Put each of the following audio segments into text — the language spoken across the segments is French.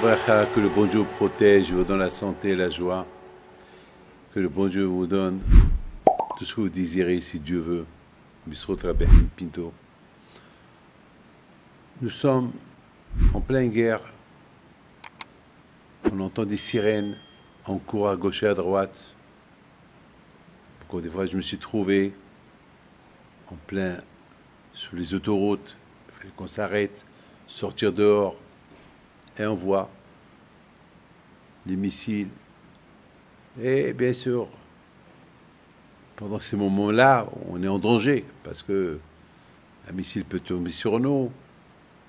bracha, que le bon Dieu vous protège, vous donne la santé et la joie. Que le bon Dieu vous donne tout ce que vous désirez, si Dieu veut. Bisrot Rabbein Pinto. Nous sommes en pleine guerre. On entend des sirènes. On court à gauche et à droite. Des fois, je me suis trouvé en plein sur les autoroutes. Il fallait qu'on s'arrête, sortir dehors. Et on voit les missiles. Et bien sûr, pendant ces moments-là, on est en danger parce que un missile peut tomber sur nous.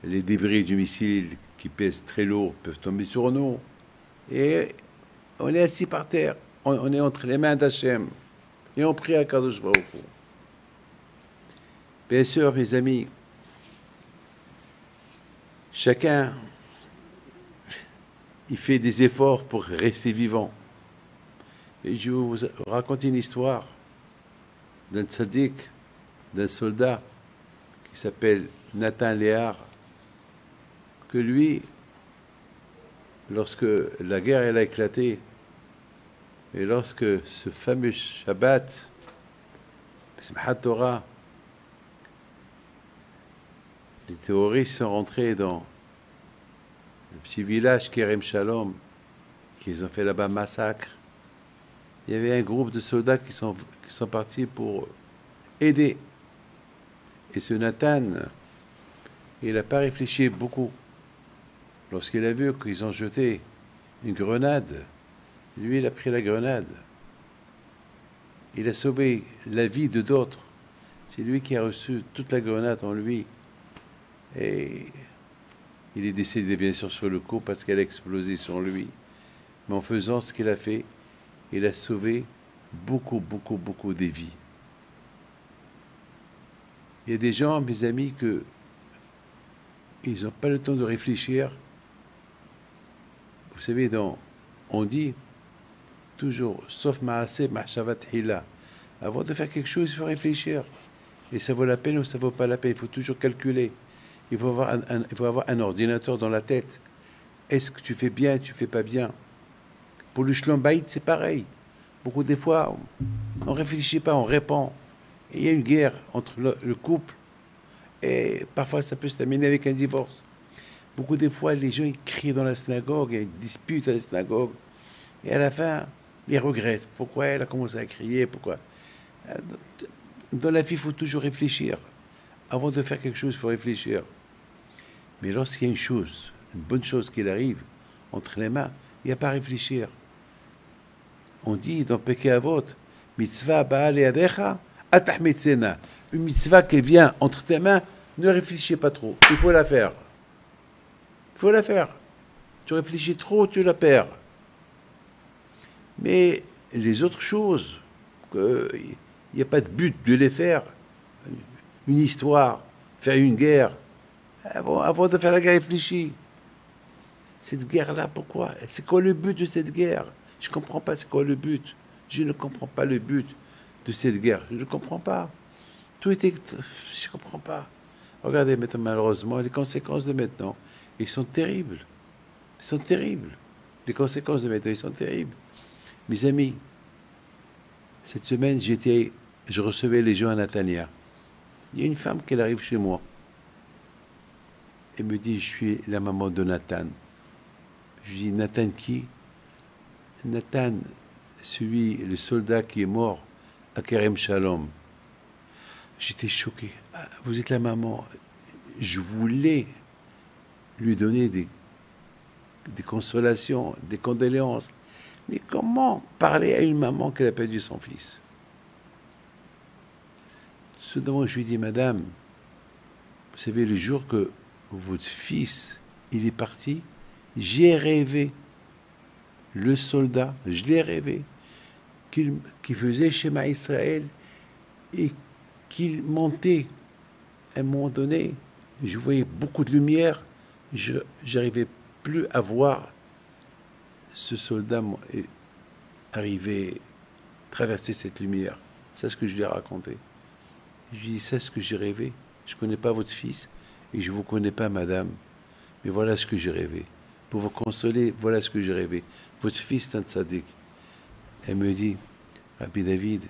Les débris du missile qui pèsent très lourd peuvent tomber sur nous. Et on est assis par terre. On est entre les mains d'Hachem. Et on prie à Kadosh Baruch Hu. Bien sûr, mes amis, chacun, il fait des efforts pour rester vivant. Et je vais vous raconter une histoire d'un tzaddik, d'un soldat qui s'appelle Nathan Léar, que lui, lorsque la guerre elle a éclaté, et lorsque ce fameux Shabbat, Simchat Torah, les terroristes sont rentrés dans le petit village Kerem Shalom, qu'ils ont fait là-bas massacre. Il y avait un groupe de soldats qui sont partis pour aider. Et ce Nathan, il n'a pas réfléchi beaucoup. Lorsqu'il a vu qu'ils ont jeté une grenade, lui, il a pris la grenade. Il a sauvé la vie de d'autres. C'est lui qui a reçu toute la grenade en lui. Et il est décédé bien sûr sur le coup parce qu'elle a explosé sur lui. Mais en faisant ce qu'il a fait, il a sauvé beaucoup de vies. Il y a des gens, mes amis, que ils n'ont pas le temps de réfléchir. Vous savez, on dit toujours, sauf ma'aseh ma'shavat hila. Avant de faire quelque chose, il faut réfléchir. Et ça vaut la peine ou ça vaut pas la peine. Il faut toujours calculer. Il faut avoir un ordinateur dans la tête. Est-ce que tu fais bien, tu fais pas bien? Pour le shlom bayit, c'est pareil. Beaucoup des fois, on réfléchit pas, on répond. Et il y a une guerre entre le couple. Et parfois, ça peut se terminer avec un divorce. Beaucoup des fois, les gens ils crient dans la synagogue, il y a une dispute à la synagogue. Et à la fin, ils regrettent. Pourquoi elle a commencé à crier? Pourquoi? Dans la vie, il faut toujours réfléchir. Avant de faire quelque chose, il faut réfléchir. Mais lorsqu'il y a une chose, une bonne chose qui arrive entre les mains, il n'y a pas à réfléchir. On dit dans Pirkei Avot, mitzvah ba'al yadecha atahmetzena. Une mitzvah qui vient entre tes mains, ne réfléchis pas trop. Il faut la faire. Il faut la faire. Tu réfléchis trop, tu la perds. Mais les autres choses, il n'y a pas de but de les faire. Une histoire, faire une guerre. Avant de faire la guerre, réfléchis. Cette guerre-là, pourquoi? C'est quoi le but de cette guerre? Je ne comprends pas c'est quoi le but. Je ne comprends pas le but de cette guerre. Je ne comprends pas. Je ne comprends pas. Regardez maintenant, malheureusement, les conséquences de maintenant, ils sont terribles. Ils sont terribles. Les conséquences de maintenant, ils sont terribles. Mes amis, cette semaine, je recevais les gens à Natania. Il y a une femme qui arrive chez moi. Elle me dit, je suis la maman de Nathan. Je lui dis, Nathan qui? Nathan, le soldat qui est mort à Kerem Shalom. J'étais choqué. Ah, vous êtes la maman. Je voulais lui donner des consolations, des condoléances. Mais comment parler à une maman qui a perdu son fils? Ce dont je lui dis, madame, vous savez, le jour que votre fils, il est parti, j'ai rêvé, le soldat, je l'ai rêvé, qu'il faisait Shema Israël et qu'il montait. À un moment donné, je voyais beaucoup de lumière, je n'arrivais plus à voir ce soldat arriver, traverser cette lumière. C'est ce que je lui ai raconté. Je lui ai dit, c'est ce que j'ai rêvé. Je ne connais pas votre fils et je ne vous connais pas, madame. Mais voilà ce que j'ai rêvé. pour vous consoler, voilà ce que j'ai rêvé. Votre fils est un tzaddik. Elle me dit, Rabbi David,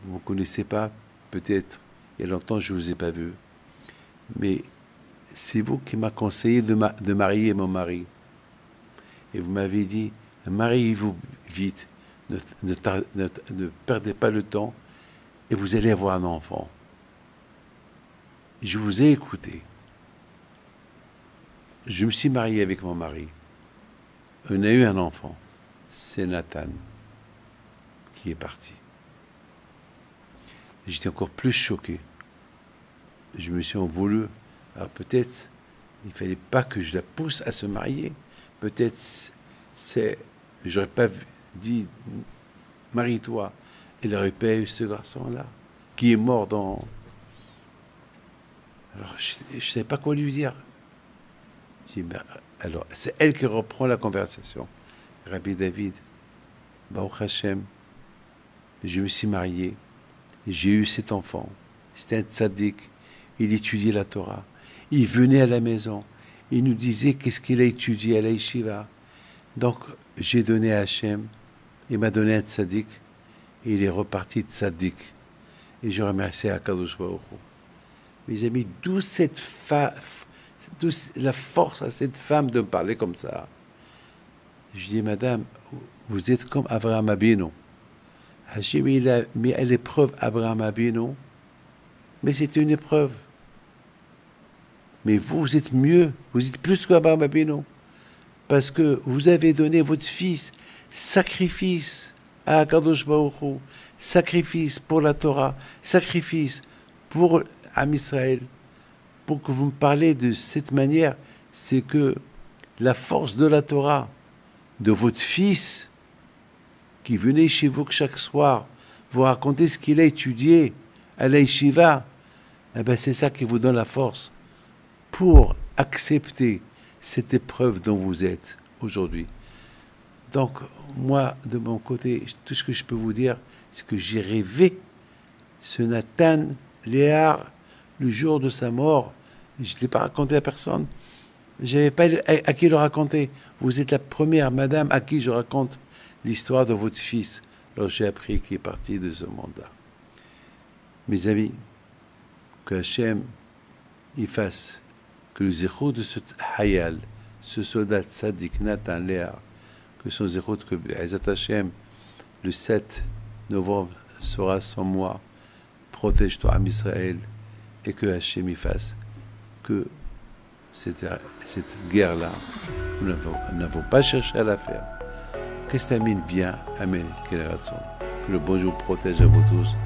vous ne me connaissez pas, peut-être, il y a longtemps je ne vous ai pas vu, mais c'est vous qui m'avez conseillé de marier mon mari. Et vous m'avez dit, mariez-vous vite, ne perdez pas le temps, et vous allez avoir un enfant. Je vous ai écouté. Je me suis marié avec mon mari. On a eu un enfant. C'est Nathan qui est parti. J'étais encore plus choqué. Je me suis en voulu. Alors peut-être, il ne fallait pas que je la pousse à se marier. Peut-être, j'aurais pas dit, marie-toi. Elle n'aurait pas eu ce garçon-là, qui est mort dans... Alors, je ne savais pas quoi lui dire. J'ai dit, ben, alors, c'est elle qui reprend la conversation. Rabbi David, Baruch Hashem, je me suis marié, j'ai eu cet enfant. C'était un tzaddik, il étudiait la Torah. Il venait à la maison, il nous disait qu'est-ce qu'il a étudié à la yeshiva. Donc, j'ai donné à Hashem, il m'a donné un tzaddik, et il est reparti tzaddik. Et je remercie Akadosh Baruch Hu. Mes amis, d'où la force à cette femme de me parler comme ça. Je dis, madame, vous êtes comme Abraham Abinu. Hachem, il a mis à l'épreuve Abraham Abinu, mais c'est une épreuve. Mais vous êtes mieux, vous êtes plus qu'Abraham Abinu, parce que vous avez donné votre fils, sacrifice à Akadosh Baruch Hu, sacrifice pour la Torah, sacrifice pour Am Israël. Pour que vous me parlez de cette manière, c'est que la force de la Torah, de votre fils, qui venait chez vous chaque soir, vous raconter ce qu'il a étudié à la yeshiva, eh ben c'est ça qui vous donne la force pour accepter cette épreuve dont vous êtes aujourd'hui. Donc, moi, de mon côté, tout ce que je peux vous dire, c'est que j'ai rêvé ce Nathan Léar, le jour de sa mort. Je ne l'ai pas raconté à personne. Je n'avais pas à qui le raconter. Vous êtes la première madame à qui je raconte l'histoire de votre fils. Alors j'ai appris qu'il est parti de ce monde-là. Mes amis, que Hachem il fasse que le zéro de ce hayal, ce soldat tzaddik Nathan Léa, que son zéro que Ezat Hachem, le 7 novembre sera son mois, protège-toi Am Israël, et que Hachem y fasse que cette guerre-là, nous n'avons pas cherché à la faire. Que se termine bien. Amen. Que le bon Dieu protège à vous tous.